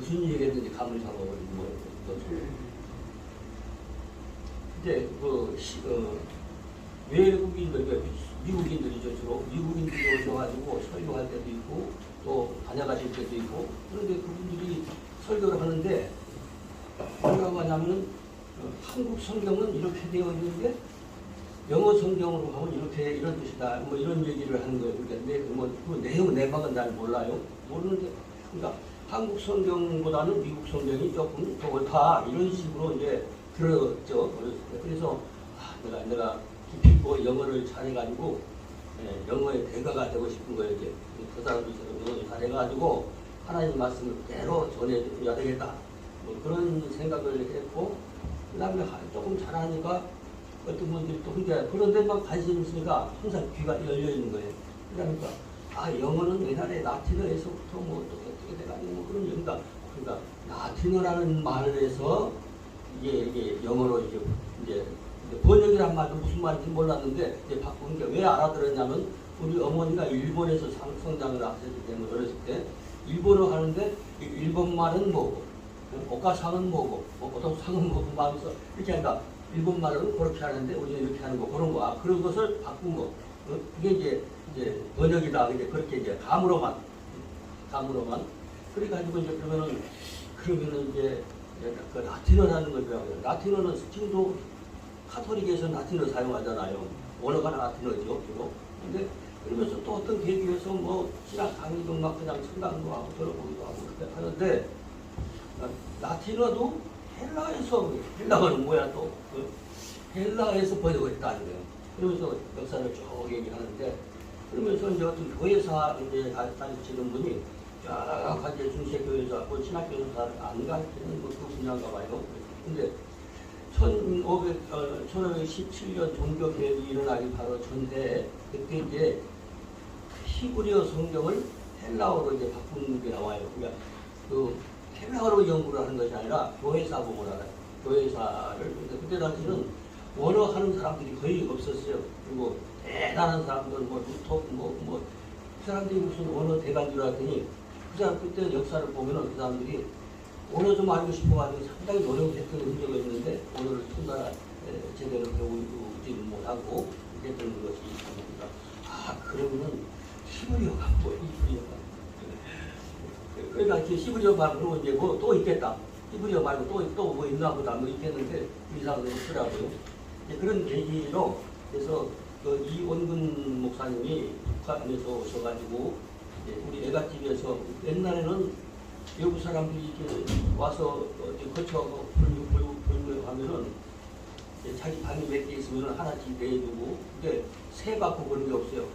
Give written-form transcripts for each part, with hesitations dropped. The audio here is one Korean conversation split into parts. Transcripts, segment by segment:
무슨 얘기했는지 감을 잡아버리고 뭐 이제 외국인들, 미국인들이죠. 주로 미국인들이 오셔가지고 설교할 때도 있고 또 다녀가실 때도 있고, 그런데 그분들이 설교를 하는데 뭐라고 하냐면 한국 성경은 이렇게 되어 있는데 영어 성경으로 하면 이렇게 이런 뜻이다 뭐 이런 얘기를 하는 거예요. 그러니까 그 내용 내막은 잘 몰라요. 모르는데 그러니까 한국 성경보다는 미국 성경이 조금 더 옳다 이런 식으로 이제 들었죠. 그래서 내가 깊이 있고 영어를 잘해가지고 영어의 대가가 되고 싶은 거예요. 이제 그 사람들처럼 영어를 잘해가지고 하나님 말씀을 그대로 전해줘야 되겠다. 뭐 그런 생각을 했고, 그 다음에 조금 잘하니까 어떤 분들이 또 혼자 그런 데만 관심 있으니까 항상 귀가 열려 있는 거예요. 그러니까 영어는 옛날에 라틴어에서부터 뭐 어떻게 돼가지고 뭐 그런 얘기다. 그러니까 라틴어라는 말에서 이게 영어로 이제 번역이란 말도 무슨 말인지 몰랐는데 이제 바꾼 게 왜 알아들었냐면 우리 어머니가 일본에서 성장을 하셨기 때문에 어렸을 때 일본어 하는데 일본 말은 뭐고 오카상은 뭐고 오토상은 뭐고 하면서 이렇게 하니까 일본 말은 그렇게 하는데 우리는 이렇게 하는 거 그런 거 그런 것을 바꾼 거 그게 이제 번역이다. 이제 그렇게 이제 감으로만 그래가지고 이제 그러면은 이제 그 라틴어라는 걸 배워요. 라틴어는 지금도 카톨릭에서 라틴어 사용하잖아요. 원어가 라틴어죠, 주로. 근데 그러면서 또 어떤 계기에서 뭐 신학 강의도 막 그냥 성당도 하고 들어보기도 하고 그렇게 하는데 라틴어도 헬라어는 뭐야 또 헬라어에서 번역을 했다는 거예요. 그러면서 역사를 쭉 얘기하는데 그러면서 이제 어떤 교회사 이제 가르치는 분이 여러 가지 중세교회에서 신학교에서 안 가르치는 그 분야인가 봐요. 근데 1517년 종교개혁이 일어나기 바로 전에 그때 이제 히브리어 성경을 헬라어로 이제 바꾸는 게 나와요. 그러니까 그 헬라어로 연구를 하는 것이 아니라 교회사 부분을 알아요. 교회사를. 그때 당시는 원어 하는 사람들이 거의 없었어요. 그리고 대단한 사람들, 루터, 그 사람들이 무슨 원어 대가주라 하더니 그 사람 그때 역사를 보면은 그 사람들이 언어 좀 알고 싶어가지고 상당히 노력을 했던 흔적이 있는데 언어를 순간 제대로 배우지 못하고 그랬던 것이 있습니다. 그러면은 히브리어가 히브리어가 그러니까 히브리어 말고 이제 뭐 또 있겠다. 히브리어 말고 또 뭐 있나 보다 뭐 있겠는데 이상으로 없더라고요. 그런 계기로 그래서 그 이원근 목사님이 북한에서 오셔가지고 우리 애갓집에서 옛날에는 외국 사람들이 이렇게 와서 거쳐가고 불교하면은 자기 방이 몇 개 있으면 하나씩 내주고, 근데 세 받고 그런 게 없어요.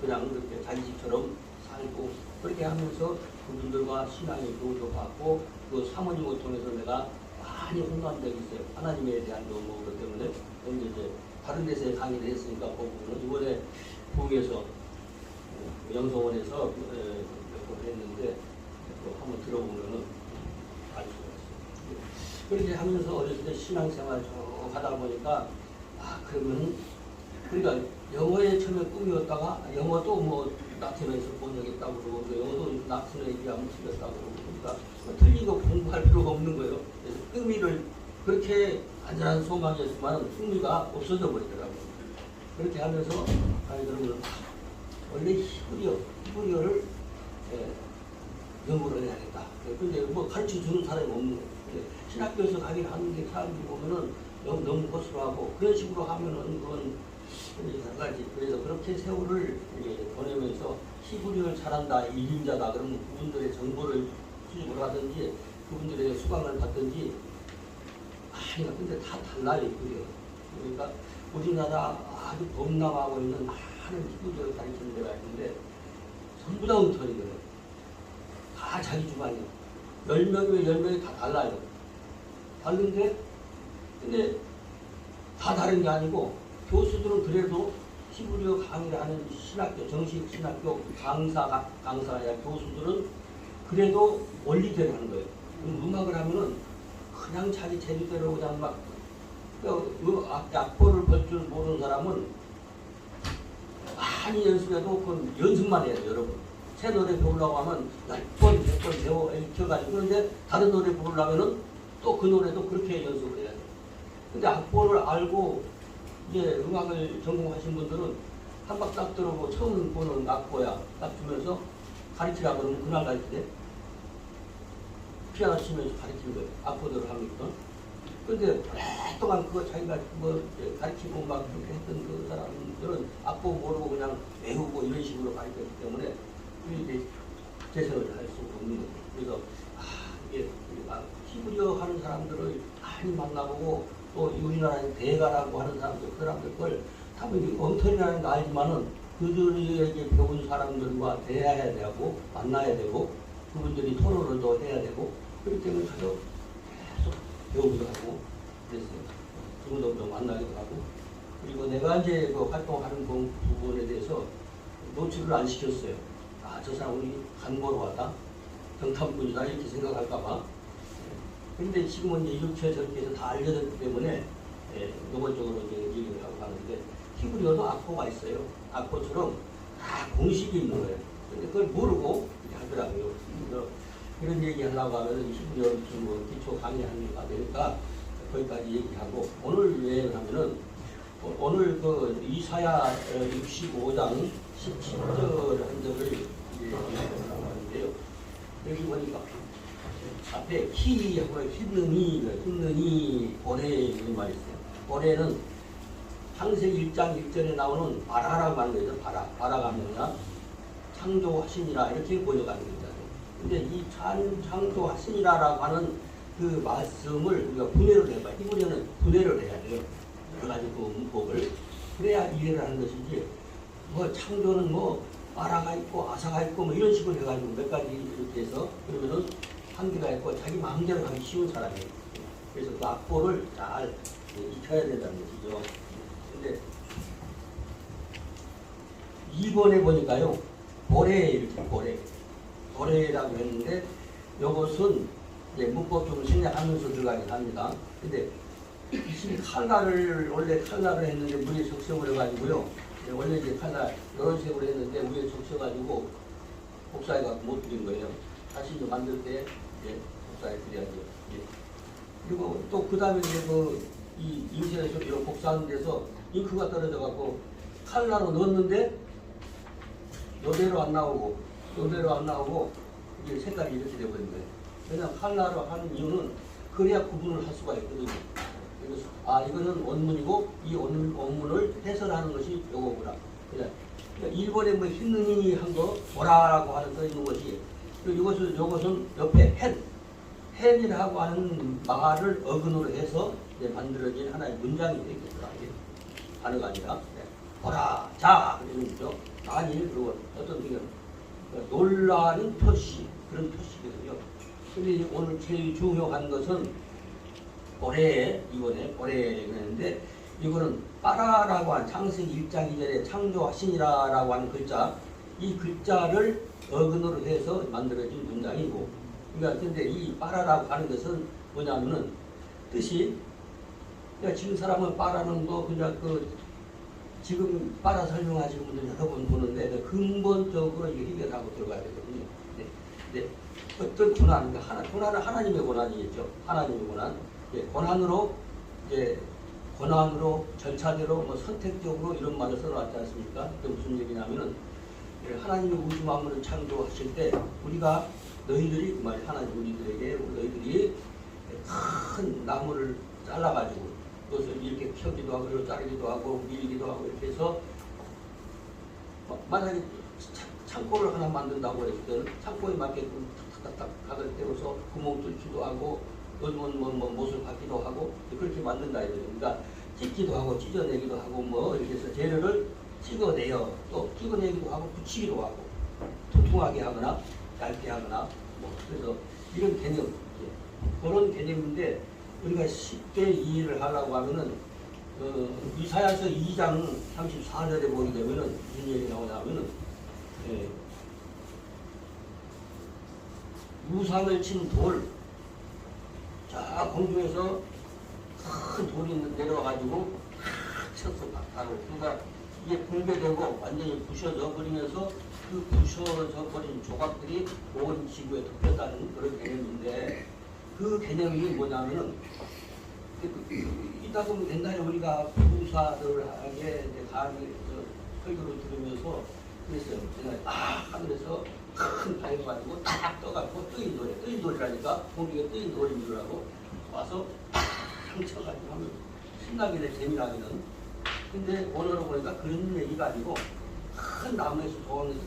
그냥 그렇게 자기 집처럼 살고 그렇게 하면서 그분들과 신앙의 교육도 받고 그 사모님을 통해서 내가 많이 혼난 적이 있어요. 하나님에 대한 그것 때문에. 근데 이제 다른 데서 강의를 했으니까 그거는 이번에 부에서 영성원에서 몇 번 했는데 한번 들어보면은 알 수가 있어요. 그렇게 하면서 어렸을 때 신앙생활 쭉 하다 보니까 그러면 그러니까 영어에 처음에 꿈이었다가 영어도 뭐 라틴어에서 번역했다고 그러고 영어도 라틴어 얘기하면 틀렸다고 그러고 그러니까 틀린 거 공부할 필요가 없는 거예요. 그래서 흥미를 그렇게 안전한 소망이었지만 흥미가 없어져 버리더라고요. 그렇게 하면서 그러면 원래 히브리어를 연구를 해야겠다. 근데 뭐 가르쳐 주는 사람이 없는 거예요. 신학교에서 강의를 하는데 사람들이 보면은 너무 거슬하고 그런 식으로 하면은 그건 한 가지. 그래서 그렇게 세월을 보내면서 히브리어를 잘한다, 이인자다 그러면 그분들의 정보를 수집을 하든지 그분들의 수강을 받든지 근데 다 달라요. 히브리어. 그러니까 우리나라 아주 범람하고 있는 많은 히브리어를 가르치는 데가 있는데 전부 다 엉터리거든요. 다 자기 주관이에요. 10명이면 10명이 다 달라요. 다른데, 근데 다 다른 게 아니고, 교수들은 그래도 히브리어 강의를 하는 신학교, 정식 신학교 강사가 아니라 교수들은 그래도 원리대로 하는 거예요. 음악을 하면은 그냥 자기 재주대로 그냥 막, 악보를 볼 줄 모르는 사람은 많이 연습해도 그건 연습만 해야 돼요, 여러분. 새 노래 배우려고 하면 10번, 100번 배워 익혀가지고 그런데 다른 노래 부르려면은 또 그 노래도 그렇게 연습을 해야 돼. 근데 악보를 알고 이제 음악을 전공하신 분들은 한 박 딱 들어보고 처음 보는 악보야 딱 주면서 가르치라 그러면 그날 가르치대. 피아노 치면서 가르치는 거예요. 악보대로 하니까. 근데 오랫동안 그거 자기가 뭐 가르치고 막 그렇게 했던 그 사람들은 악보 모르고 그냥 외우고 이런 식으로 가르쳤기 때문에 이게 재생을 할 수가 없는 거예요. 그래서 이게 히브리어 하는 사람들을 많이 만나보고 또 우리나라의 대가라고 하는 사람들 그 사람들 걸 다분히 엉터리라는 거 알지만은 그들에게 배운 사람들과 대화해야 되고 만나야 되고 그분들이 토론을 또 해야 되고 그렇기 때문에 저도 계속 배우기도 하고 그랬어요. 그분도 좀 만나기도 하고 그리고 내가 이제 그 활동하는 그 부분에 대해서 노출을 안 시켰어요. 저 사람이 간보러 왔다 경탐꾼이다 이렇게 생각할까봐. 근데 지금은 이제 이렇게 저렇게 해서 다 알려졌기 때문에 노골적으로 이제 얘기를 하고 하는데 히브리어도 악보가 있어요. 악보처럼 다 공식이 있는 거예요. 근데 그걸 모르고 이렇게 하더라고요. 그런 얘기 하려고 하면 히브리어 뭐 기초 강의하는 거 되니까 거기까지 얘기하고 오늘 여행을 하면은 오늘 그 이사야 65장 17절 한 절을 이제 하려고 하는데요. 여기 보니까 앞에 키하고 힘느니 고래 이런 말이 있어요. 고래는 창세기 1장 1절에 나오는 바라라고 하는 거죠. 바라가 뭐냐 창조하시니라 이렇게 번역하는 거죠. 근데 이 창조하시니라라고 하는 그 말씀을 우리가 분해를 해봐요. 이번에는 분해를 해야 돼요. 여러 가지 그 문법을 그래야 이해를 하는 것이지 뭐 창조는 뭐 바라가 있고 아사가 있고 뭐 이런 식으로 해가지고 몇 가지 이렇게 해서 그러면은 한계가 있고 자기 마음대로 하기 쉬운 사람이에요. 그래서 그 악보를 잘 익혀야 된다는 것이죠. 근데 2번에 보니까요. 고래 이렇게 고래라고 했는데 이것은 이제 문법적으로 생략하면서 들어가긴 합니다. 근데 이 칼날을 원래 칼날을 했는데 물에 적셔을 해가지고요. 원래 이제 칼날 이런 식으로 했는데 물에 적셔가지고 복사해갖고 못 드린 거예요. 다시 이제 만들 때 복사해 드려야죠. 그리고 또 그 다음에 이제 이 인쇄에서 이런 복사하는 데서 잉크가 떨어져갖고 칼날로 넣었는데 요대로 안 나오고 이게 색깔이 이렇게 되어버린 거예요. 왜냐하면 칼날로 하는 이유는 그래야 구분을 할 수가 있거든요. 그래서 이거는 원문이고 이 원문을 해설하는 것이 요거구나. 그러니까 1번에 뭐 힘느니 한 거 보라라고 하는 써 있는 것이 이것은 옆에 헨이라고 하는 말을 어근으로 해서 이제 만들어진 하나의 문장이 되겠더라. 단어가 아니라 보라 자 그러는 거죠. 아니 그리고 어떤 게 놀라는 표시 그런 표시거든요. 근데 오늘 제일 중요한 것은 이번에 고래가 있는데 이거는 빠라라고 하는 창세기 1장 2절에 창조하시니라라고 하는 글자 이 글자를 어근으로 해서 만들어진 문장이고 그러니까 근데 이 빠라라고 하는 것은 뭐냐면은 뜻이 그러니까 지금 사람은 빠라는 거 그냥 지금 빠라 설명하시는 분들 여러 번 보는데 근본적으로 이게 해결하고 들어가야 되거든요. 네. 어떤 고난, 고난은 하나님의 고난이겠죠. 하나님의 고난. 고난으로 절차대로 뭐 선택적으로 이런 말을 써놨지 않습니까? 그게 무슨 얘기냐면은 하나님의 우주 만물을 창조하실 때 우리가 너희들이 그 말이 하나님 우리들에게 너희들이 큰 나무를 잘라가지고 그것을 이렇게 펴기도 하고 그리고 자르기도 하고 밀기도 하고 이렇게 해서 만약에 창고를 하나 만든다고 했을 때는 창고에 맞게끔 탁탁탁 각을 때려서 구멍 뚫기도 하고 못을 받기도 하고 그렇게 만든다 이거죠. 그러니까 찢기도 하고 찢어내기도 하고 뭐 이렇게 해서 재료를 찍어내요. 또 찍어내기도 하고 붙이기도 하고 통통하게 하거나 얇게 하거나 뭐 그래서 이런 개념 그런 개념인데 우리가 쉽게 이해를 하려고 하면은 이사야서 2장 34절에 보게 되면은 무슨 얘기 나오냐면은 우상을 친 돌, 자 공중에서 큰 돌이 내려와가지고 쳤어 바로 그러니까 이게 붕괴되고 완전히 부셔져 버리면서 그 부셔져 버린 조각들이 온 지구에 덮였다는 그런 개념인데 그 개념이 뭐냐면은 이따 보면 옛날에 우리가 부사들에게 강의 설교를 들으면서 그랬어요. 하늘에서 큰 바위가 가지고 딱 떠가지고 뜨인 노래, 뜨인 노래라니까 공중에 뜨인 노래인 줄 알고 와서 팍 쳐가지고 하면 신나기는 재미나기는. 근데 오늘은 보니까 그런 얘기가 아니고 큰 나무에서 도안에서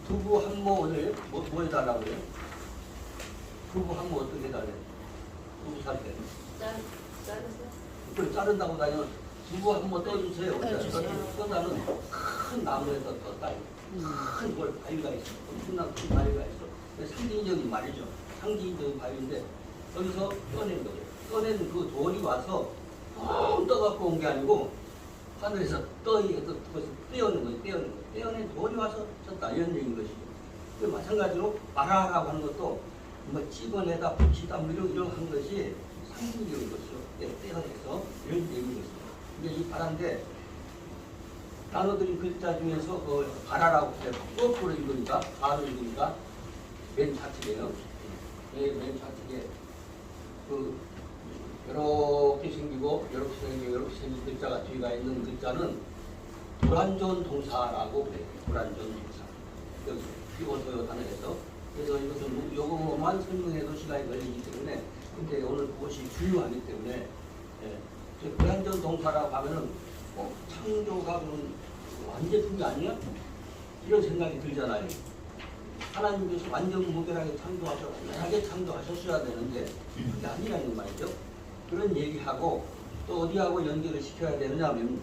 두부 한 모를 뭐 해달라고 그래요? 두부 한 모 어떻게 해달래? 두부 살 때. 그걸 자른다고 다니면 두부 한 모 떠주세요. 떠다는 큰 나무에서 떴다. 큰 바위가 있어. 엄청난 큰 바위가 있어. 상징적인 말이죠. 상징적인 바위인데 여기서 떠낸 거예요. 떠낸 그 돌이 와서 떠갖고 온 게 아니고 하늘에서 떠서 떼어낸 거예요. 떼어낸 돌이 와서 쳤다. 이런 얘기인 것이죠. 마찬가지로 말하라고 하는 것도 뭐 찍어내다 붙이다 뭐 이런 한 것이 상징적인 것이죠. 떼어내서 이런 얘기인 것이죠. 이게 이 바란데 단어들인 글자 중에서 그 바라라고 해요. 거꾸로 읽으니까 바로 읽으니까 맨 좌측에요. 맨 좌측에 그 이렇게 생기고 이렇게 생기고 이렇게 생긴 글자가 뒤가 있는 글자는 불완전 동사라고 그래요. 불완전 동사. 여기 비워서요 단어에서. 그래서 이것은 요거만 설명해도 시간이 걸리기 때문에 근데 오늘 그것이 중요하기 때문에 불완전 동사라고 하면은 창조가 그런 완제품이 아니야? 이런 생각이 들잖아요. 하나님께서 완전 무결하게 완전하게 창조하셨어야 되는데 그게 아니라는 말이죠. 그런 얘기하고 또 어디하고 연결을 시켜야 되느냐면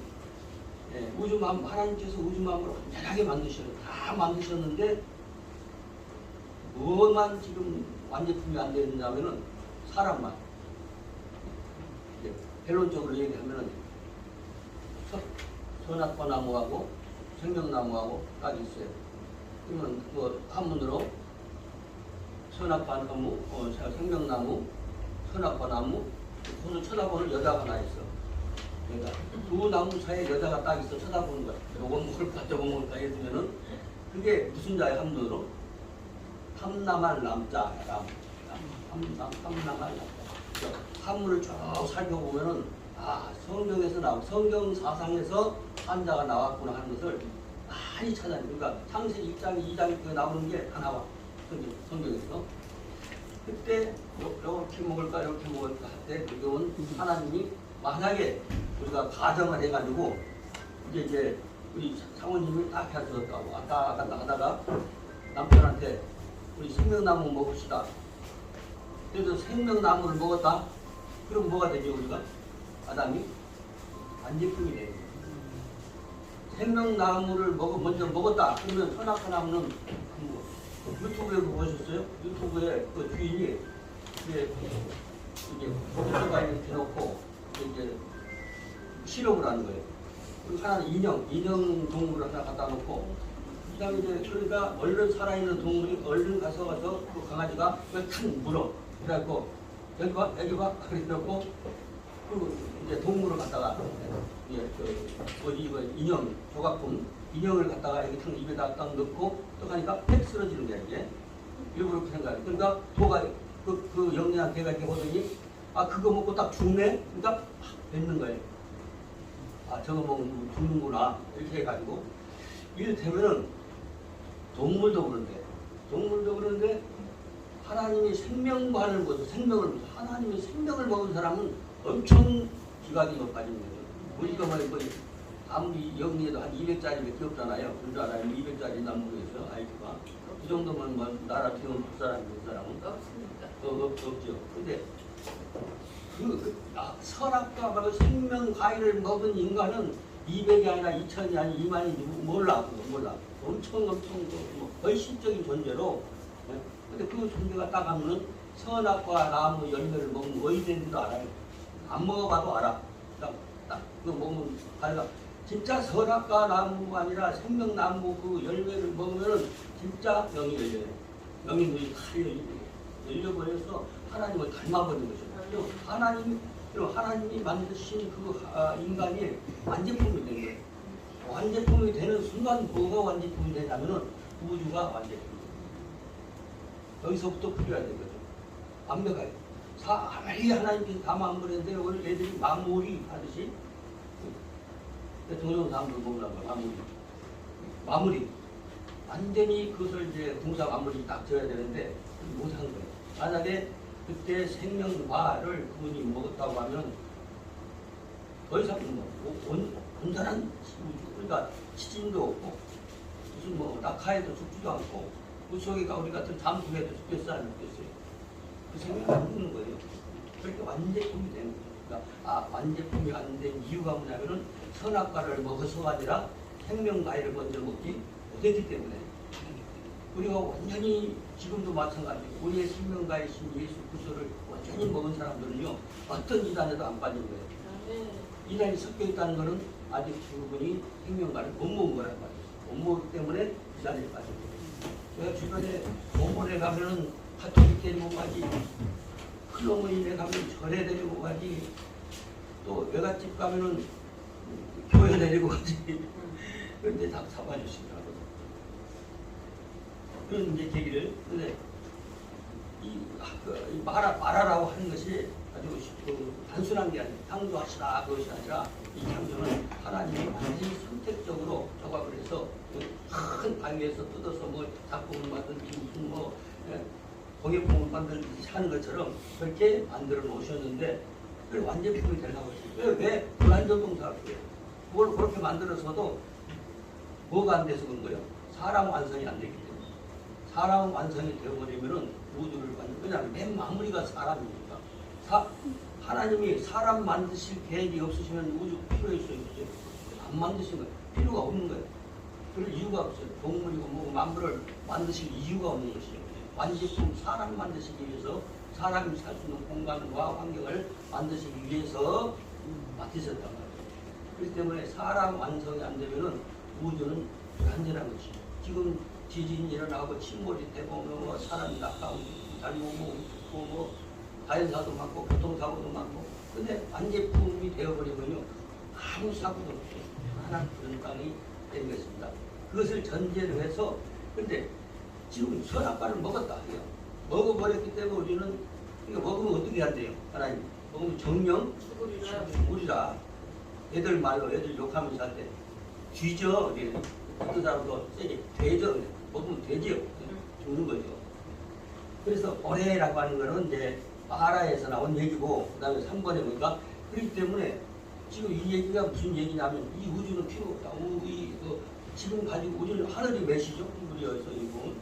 하나님께서 우주만물을 완전하게 다 만드셨는데 뭐만 지금 완제품이 안 되느냐면은 사람만. 결론적으로 얘기하면은 선악과나무하고 생명나무하고 딱 있어요. 그러면 뭐 한문으로 선악과나무, 생명나무, 선악과나무, 그것을 쳐다보는 여자가 하나 있어. 그러니까 두 나무 사이에 여자가 딱 있어 쳐다보는 거야. 요건 먹을까 저건 먹을까 해주면은 그게 무슨 자야 한문으로? 탐남할 남자, 탐남할 남자. 한문을 쭉 살펴보면은 성경에서 성경 사상에서 한자가 나왔구나 하는 것을 많이 찾아요. 그러니까 창세기 1장, 2장 나오는 게 다 나와. 성경에서. 그때 이렇게 먹을까 이렇게 먹을까 할 때 지금은 하나님이 만약에 우리가 가정을 해가지고 이제 우리 사모님이 딱 하셨다고 왔다 갔다 하다가 남편한테 우리 생명나무 먹읍시다. 그래서 생명나무를 먹었다. 그럼 뭐가 되죠 우리가? 아담이 완제품이 돼요. 생명나무를 먼저 먹었다. 그러면 선악과나무는 유튜브에 보셨어요? 유튜브에 그 주인이 이제 고깃집가 이렇게 놓고 이제 실험을 하는 거예요. 그리고 하나는 인형 동물을 하나 갖다 놓고 그다음에 이제 그러니까 얼른 살아있는 동물이 얼른 가서 그 강아지가 탁 물어. 그래갖고 여기 봐. 그래갖고 그리고 이제 동물을 갖다가 인형 조각품 인형을 갖다가 여기 탁 입에다 딱 넣고 또 하니까 팩 쓰러지는 게 이게 일부러 그렇게 생각해. 그러니까 도가 그 영리한 개가 이렇게 보더니 그거 먹고 딱 죽네. 그러니까 뱉는 거예요. 저거 먹으면 죽는구나 이렇게 해가지고 이를테면은 동물도 그런데 하나님이 생명관을 먹어서 하나님이 생명을 먹은 사람은 엄청 기각이 높아진 거죠. 우리가 뭐 아무리 영리해도 한 200짜리밖에 없잖아요. 그줄 알아요? 200짜리 나무에서 IQ가 그 정도면 뭐 나라 태운 그 사람이 그 사람은 없습니까? 없죠. 근데 선악과 바로 생명 과일을 먹은 인간은 200이 아니라 2000이 아니라 2만이 몰라. 엄청 헌신적인 존재로. 근데 그 존재가 딱 하면은 선악과 나무 열매를 먹으면 어디 되는지도 알아요. 안 먹어봐도 알아. 딱 그거 먹으면 알아. 진짜 선악과 나무가 아니라 생명나무 그 열매를 먹으면은 진짜 영이 열려요. 영이 눈이 다 열려버려서 하나님을 닮아버리는 것이죠. 하나님이 만드신 그 인간이 완제품이 된 거예요. 순간 뭐가 완제품이 되냐면은 우주가 완제품입니다. 여기서부터 풀어야 되거든. 완벽하게. 아무리 하나님께서 다 만들었는데 오늘 애들이 마무리 하듯이 대통령 사람들 보면 마무리. 완전히 그것을 이제 공사 마무리 딱 지어야 되는데 못한 거예요. 만약에 그때 생명과를 그분이 먹었다고 하면 더 이상 온전한 그러니까 지진도 없고 무슨 뭐 낙하에도 죽지도 않고 무속이가 우리 같은 잠수해도 죽겠어 안 죽겠어요? 그 생명이 안 죽는 거예요. 그러니까 완제품이 되는 거예요. 그러니까 완제품이 안 된 이유가 뭐냐면은 선악과를 먹어서가 아니라 생명과일을 먼저 먹지 못했기 때문에 우리가 완전히 지금도 마찬가지고 우리의 생명과이신 예수 그리스도를 완전히 먹은 사람들은요 어떤 이단에도 안 빠진 거예요. 이단이 섞여 있다는 것은 아직 그분이 생명과를 못 먹은 거란 말이에요. 못 먹기 때문에 이단에 빠진 거예요. 제가 주변에 공원에 가면은 가톨릭 데리고 가지, 클로모인에 가면 절에 데리고 가지, 또 외갓집 가면은 교회 데리고 가지. 그런데 다 잡아주시더라고요. 그런 이제 계기를, 근데 이 말하라고 하는 것이 아주 단순한 게 아니라 창조하시라 그것이 아니라 이 창조는 하나님이 완전히 선택적으로 조각을 해서 큰 바위에서 뜯어서 뭐 작품을 만들지 무슨 뭐 공예품을 만들지 하는 것처럼 그렇게 만들어 놓으셨는데 그걸 완제품이 되려고 했어요. 왜 불완전동사를 해요? 그걸 그렇게 만들어서도 뭐가 안 돼서 그런 거예요? 사람 완성이 안 되기 때문에. 사람 완성이 되어버리면은 우주를 완전, 왜냐하면 맨 마무리가 사람이니까. 하나님이 사람 만드실 계획이 없으시면 우주 필요해 있어요. 안 만드신 거예요. 필요가 없는 거예요. 그럴 이유가 없어요. 동물이고 뭐고 만물을 만드실 이유가 없는 것이에요. 완제품 사람 만드시기 위해서 사람이 살 수 있는 공간과 환경을 만드시기 위해서 맡으셨단 말이에요. 그렇기 때문에 사람 완성이 안 되면은 우주는 불완전한 것이에요. 지금 지진이 일어나고 침몰이 되고 뭐 사람이 낙하고 잘못 먹고 뭐 자연사도 많고 교통사고도 많고 근데 완제품이 되어버리면요 아무 사고도 없어요. 하나 그런 땅이 된 것입니다. 그것을 전제로 해서 근데 지금 선악과를 먹었다. 먹어버렸기 때문에 우리는 이거 먹으면 어떻게 한대요? 하나님 먹으면 정령 죽으리라. 애들 말로 애들 욕하면서 할 때 뒤져. 어떤 사람도 세게 되죠. 먹으면 되지요. 죽는 거죠. 그래서 오래라고 하는 거는 이제 마라에서 나온 얘기고 그 다음에 3번에 보니까 그렇기 때문에 지금 이 얘기가 무슨 얘기냐면 이 우주는 필요 없다. 지금 가지고 우주는 하늘이 몇이죠? 우리에서 이거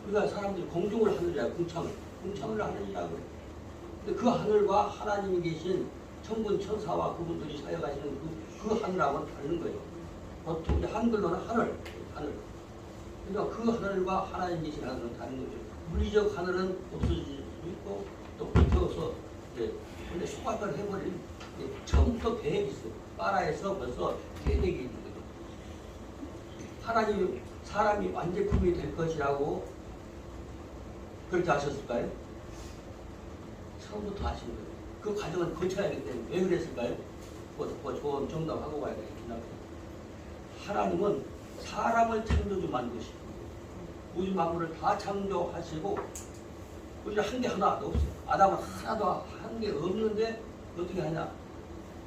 그러니까 사람들이 공중을 하늘이야. 궁창을 하늘이라고 그래. 근데 그 하늘과 하나님이 계신 천군 천사와 그분들이 사역하시는 그 하늘하고는 다른 거예요. 보통 이제 한글로는 하늘. 그러니까 그 하늘과 하나님 계신 하늘은 다른 거죠. 물리적 하늘은 없어질 수 있고 또 붙어서 근데 속박을 해버린 처음부터 계획이 있어요. 마라에서 벌써 계획이 있는 거죠. 하나님 사람이 완제품이 될 것이라고 그렇게 하셨을까요? 처음부터 하신 거예요. 그 과정을 거쳐야 하기 때문에 왜 그랬을까요? 좋은 정답하고 가야 되겠구나. 하나님은 사람을 창조주 만드시고 우주 만물을 다 창조하시고 우리는 한 게 하나도 없어요. 아담은 하나도 한 게 없는데 어떻게 하냐?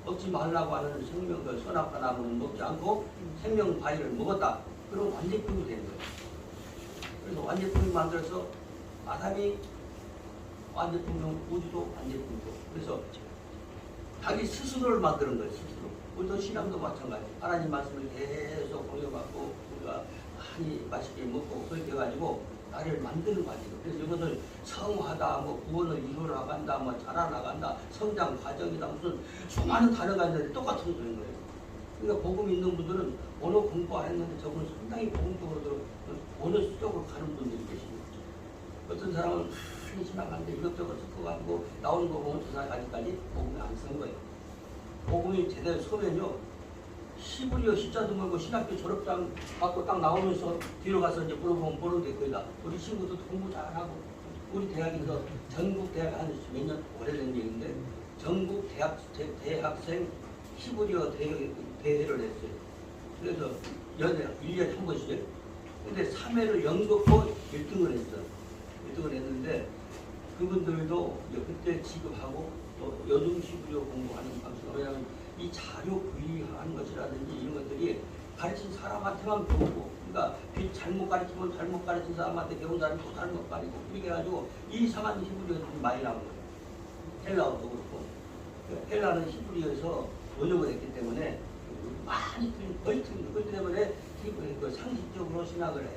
먹지 말라고 하는 생명 그 선악과 나무는 먹지 않고 생명 과일을 먹었다. 그럼 완제품이 되는 거예요. 그래서 완제품이 만들어서 아담이 완제품이고 우주도 완제품이고 그래서 자기 스스로를 만드는 거예요. 스스로. 우리도 신앙도 마찬가지. 하나님 말씀을 계속 공유받고 우리가 많이 맛있게 먹고 그렇게 해가지고 나를 만드는 과정이에요. 그래서 이것을 성화다, 뭐 구원을 이루어나간다, 뭐 자라나간다, 성장 과정이다 무슨 수많은 단어가 있는데 똑같은 소리인 거예요. 그러니까 복음 있는 분들은 언어 공부 안 했는데 저분은 상당히 복음적으로 언어 쪽으로 가는 분들이 계십니다. 어떤 사람은 신앙하는데 이것저것 섞어가지고 나오는 거 보면 저 사람이 아직까지 복음을 안 쓴 거예요. 복음이 제대로 서면요. 시부리어 시자도 모르고 신학교 졸업장 받고 딱 나오면서 뒤로 가서 이제 물어보면 모르는 게 거의 다. 우리 친구도 공부 잘하고 우리 대학에서 전국 대학 한 몇 년 오래된 얘기인데 전국 대학생 시부리어 대회를 했어요. 그래서 연애 1년에 한 번씩. 근데 3회를 연거푸 1등을 했어요. 1등을 했는데 그분들도 이제 그때 지급하고 또 여중시부려 공부하는 방식. 왜냐하면 이 자료 구입하는 것이라든지 이런 것들이 가르친 사람한테만 배우고, 그러니까 잘못 가르치면 잘못 가르친 사람한테 배운 사람이 또 잘못 가르치고, 그렇게 해가지고 이상한 히브리어가 좀 많이 나온 거예요. 헬라어도 그렇고. 헬라는 히브리어에서 번역을 했기 때문에 많이 틀린, 거의 틀린. 그렇기 때문에 그 상식적으로 신학을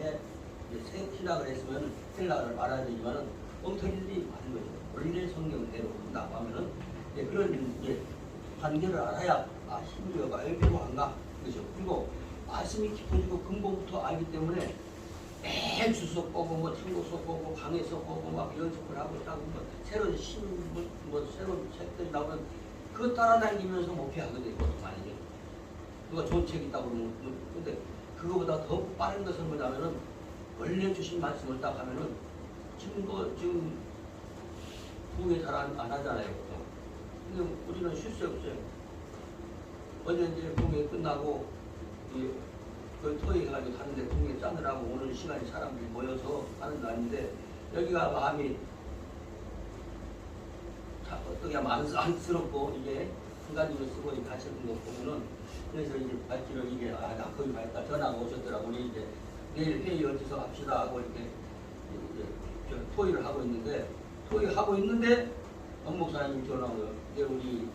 했으면 헬라어를 말해야 되지만은 엉터리들이 많은 거죠. 원래 성경대로 한다고 하면은 그런 관계를 알아야 히브리어가 필요한가 그죠. 그리고 말씀이 깊어지고 근본부터 알기 때문에 매일 주소 보고 뭐 참고서 보고 강해서 보고 막 연습을 하고 있다고 뭐 새로운 새로운 책들이 나오면 그거 따라다니면서 목회하거든요. 보통 많이. 누가 좋은 책이 있다고 그러면 근데 그거보다 더 빠른 것은 뭐냐면은 원래 주신 말씀을 딱 하면은 지금 부흥회 잘 안 하잖아요. 근데 우리는 쉴 수 없어요. 어제 이제 부흥회 끝나고 그 토익 해가지고 다른데 부흥회 짜느라고 오늘 시간에 사람들이 모여서 하는 날인데 여기가 마음이 어떻게 하면 안쓰럽고 이게 순간적으로 쓰고 가시는 거 보면은 그래서 이제 발길을 이게 나 거기 갈까 전화가 오셨더라고. 우리 이제 내일 회의 어디서 합시다 하고 이렇게 토의를 하고 있는데 엄 목사님이 전화가 오요. 내일 우리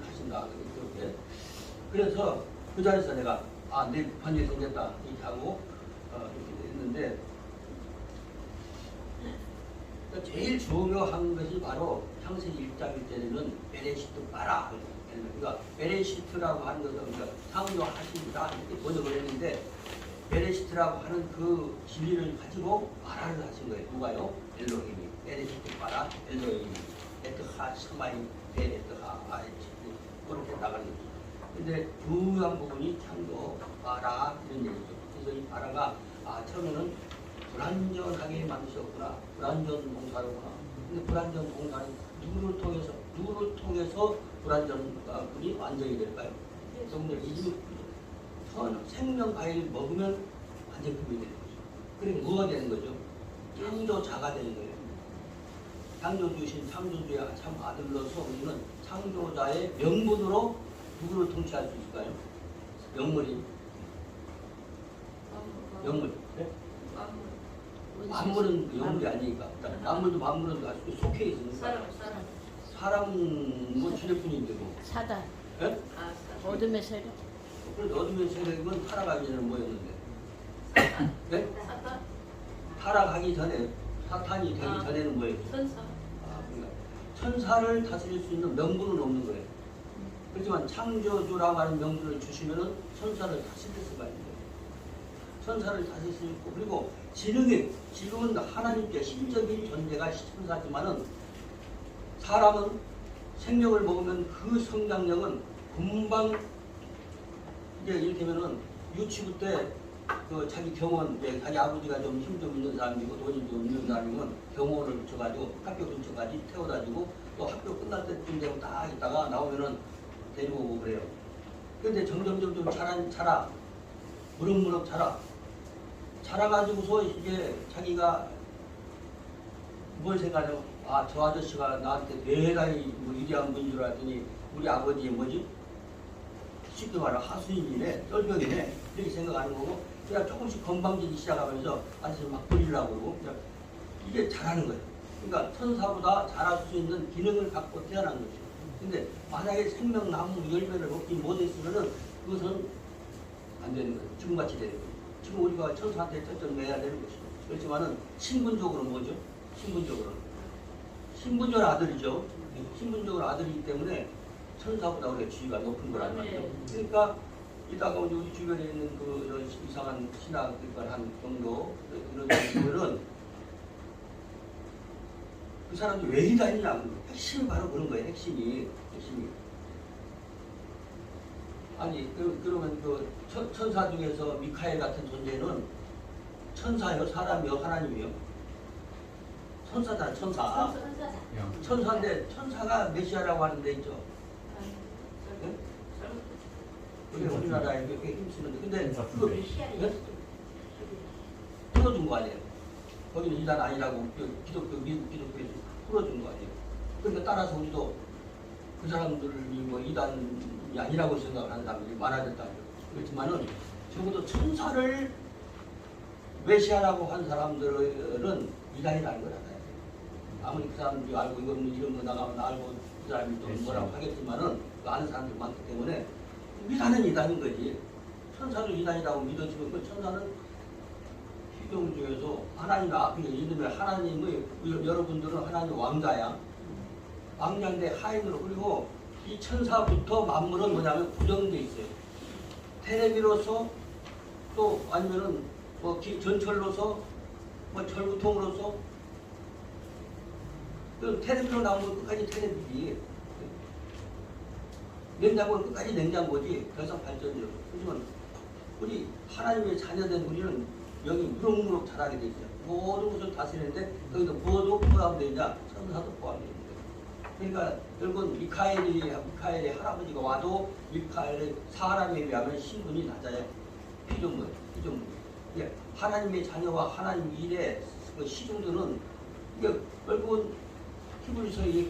하신다 그렇게. 그래서 그 자리에서 내가 내일 급한 일이 생겼다 이렇게 하고 이렇게 했는데 제일 중요한 것이 바로 창세기 1장 1절에는 베레시트 봐라. 그러니까 베레시트라고 하는 것은 그러니까 창조하십니다 이렇게 번역을 했는데 베레시트라고 하는 그 진리를 가지고 말을 하신 거예요. 누가요? 엘로힘이. 베레시트 봐라 엘로힘이. 에트하 샤마이 베에트하 아이치. 그렇게 나가는 거죠. 근데 중요한 부분이 창조 봐라 이런 얘기죠. 그래서 이 봐라가 처음에는 불완전하게 만드셨구나. 불완전 봉사로구나. 근데 불완전 봉사는 누구를 통해서 불완전 분이 완전이 될까요? 생명 과일 먹으면 완전품이 되는 거죠. 그래 뭐가 되는 거죠? 창조자가 되는 거예요. 창조주신 창조주의 참 아들로서 우리는 창조자의 명분으로 누구를 통치할 수 있을까요? 명물이. 명물. 네? 만물은 영물이 아니니까. 만물도 만물은 속해 있으니까. 사람은 뭐 주례뿐인데 뭐. 사단. 예? 어둠의 세력. 그래서 어둠의 세력은 타락하기 전에 뭐였는데? 네? 타락하기 전에 사탄이 되기 전에는 뭐였죠? 천사. 그러니까 천사를 다스릴 수 있는 명분은 없는 거예요. 그렇지만 창조주라고 하는 명분을 주시면은 천사를 다스릴 수가 있는 거예요. 천사를 다스릴 수 있고 그리고 지금은 하나님께 신적인 존재가 천사지만은 사람은 생명을 먹으면 그 성장력은 금방 이제 이를테면은 유치부 때 그 자기 경원 자기 아버지가 좀 힘 좀 있는 사람이고 돈이 좀 있는 사람이면 경원을 줘가지고 학교 근처까지 태워다주고 또 학교 끝날 때쯤 되고 딱 있다가 나오면은 데리고 오고 그래요. 근데 점점 자라 무럭무럭 자라가지고서 이제 자기가 뭘 생각해요? 저 아저씨가 나한테 대단히 뭐 위대한 분인 줄 알았더니 우리 아버지의 뭐지? 쉽게 말하면 하수인이네, 똘병이네 이렇게 생각하는 거고 그냥 조금씩 건방지기 시작하면서 아저씨 막 버리려고 그러고 이게 잘하는 거예요. 그러니까 천사보다 잘할 수 있는 기능을 갖고 태어난 거죠. 근데 만약에 생명나무 열매를 먹지 못했으면은 그것은 안 되는 거예요. 지금같이 되는 거예요. 지금 우리가 천사한테 쩔쩔매야 되는 것이죠. 그렇지만은 신분적으로 뭐죠? 신분적 아들이죠. 신분적으로 아들이기 때문에 천사보다 우리가 지위가 높은 거란 말이죠. 그러니까 이따가 우리 주변에 있는 그 이상한 신학을 한 정도 이런 분들은 그 사람들이 왜 이다니냐 핵심이 바로 그런 거예요. 핵심이. 아니 그러면 그 천사 중에서 미카엘 같은 존재는 천사요, 사람이요, 하나님이요? 천사잖아, 천사. 천사인데 천사가 메시아라고 하는 데 있죠. 네? 우리나라에 꽤 힘쓰는데 근데 그거 네? 풀어준 거 아니에요. 거기는 이단 아니라고 기독교 미국 기독교에서 풀어준 거 아니에요. 그러니까 따라서 우리도 그 사람들이 뭐 이단이 아니라고 생각을 하는 사람들이 많아졌다고요. 그렇지만은 적어도 천사를 외시하라고 한 사람들은 이단이라는 걸 알아요. 아무리 그 사람들이 알고 이건 이런 거 나가면 알고 그 사람이 또 뭐라고 하겠지만은 그 아는 사람들이 많기 때문에 이단은 이단인 거지. 천사를 이단이라고 믿어지면 그 천사는 희경 중에서 하나님 앞에 이름에 하나님의 여러분들은 하나님 왕자야. 왕자인데 하인으로 그리고 이 천사부터 만물은 뭐냐면 구정돼 있어요. 테레비로서 또 아니면은 뭐 전철로서 뭐 절구통으로서 그 테레비로 나오면 끝까지 테레비지. 냉장고는 끝까지 냉장고지. 더 이상 발전이 없어. 하지만 우리 하나님의 자녀된 우리는 여기 무럭무럭 자라게 돼 있어요. 모든 것을 다스리는데 거기도 뭐도 포함되어 있냐? 천사도 포함되어 있는 거예요. 그러니까 여러분 미카엘이 할아버지가 와도 미카엘의 사람에 비하면 신분이 낮아요. 피조물. 예, 하나님의 자녀와 하나님 일의 그 시중들은 이게 결국은 히브리서에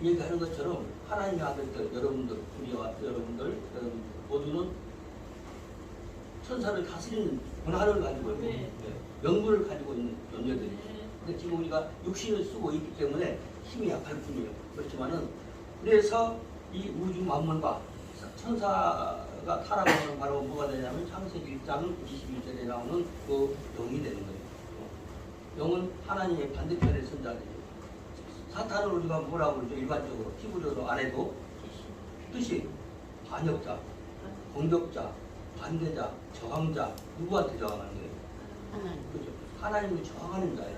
얘기하는 것처럼 하나님의 아들들 여러분들 우리와 여러분들 모두는 천사를 다스리는 권한을 가지고 있고 명분을 가지고 있는 존재들이죠. 근데 지금 우리가 육신을 쓰고 있기 때문에 힘이 약할 뿐이에요. 그렇지만은 그래서 이 우주 만물과 천사가 타락하는 바로 뭐가 되냐면 창세기 1장 21절에 나오는 그 영이 되는 거예요. 영은 하나님의 반대편에 선 자들이에요. 사탄을 우리가 뭐라고 그러죠? 일반적으로 히브리어로 안 해도 뜻이 반역자, 공격자, 반대자, 저항자, 누구한테 저항하는 거예요? 그렇죠. 하나님을 저항하는 자예요.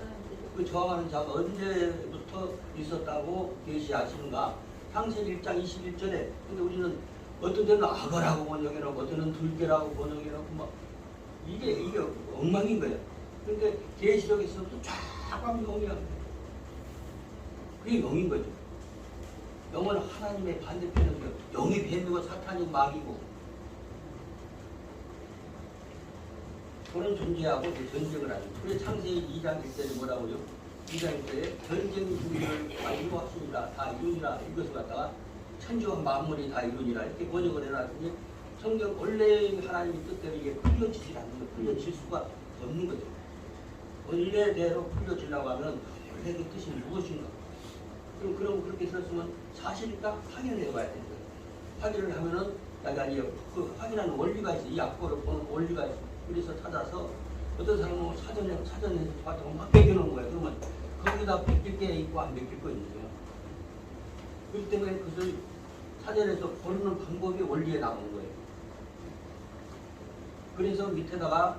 그 저항하는 자가 언제부터 있었다고 계시하시는가? 창세기 1장 21절에 근데 우리는 어떤 데는 악어라고 번역해놓고 어떤 데는 들개라고 번역해놓고 막 이게 엉망인 거예요. 그런데 계시록에서부터 쫙 가면 영이야. 그게 영인 거죠. 영은 하나님의 반대편에서 영이 뱀이고 사탄이 마귀고 그런 존재하고 전쟁을 하는 거예요. 그래서 창세기 2장 1절에 뭐라고요? 2장 1절에 전쟁 준비를 다 이루었습니다. 다 이루니라 이것을 갖다가 천지와 만물이 다 이루니라 이렇게 번역을 해놨으니 성경 원래 하나님의 뜻대로 이게 풀려지질 않는 거예요. 풀려질 수가 없는 거죠. 원래대로 풀려지려고 하면 원래 그 뜻이 무엇인가? 그럼 그렇게 들었으면 사실일까 확인을 해봐야 되는 거예요. 확인을 하면은 약간 그 확인하는 원리가 있어. 이 악보를 보는 원리가 있어. 그래서 찾아서 어떤 사람은 사전에서 봤다고 막 베껴놓은 거예요. 그러면 거기다 베낄 게 있고 안 베낄 거 있는 거예요. 그렇기 때문에 그것을 사전에서 고르는 방법이 원리에 나오는 거예요. 그래서 밑에다가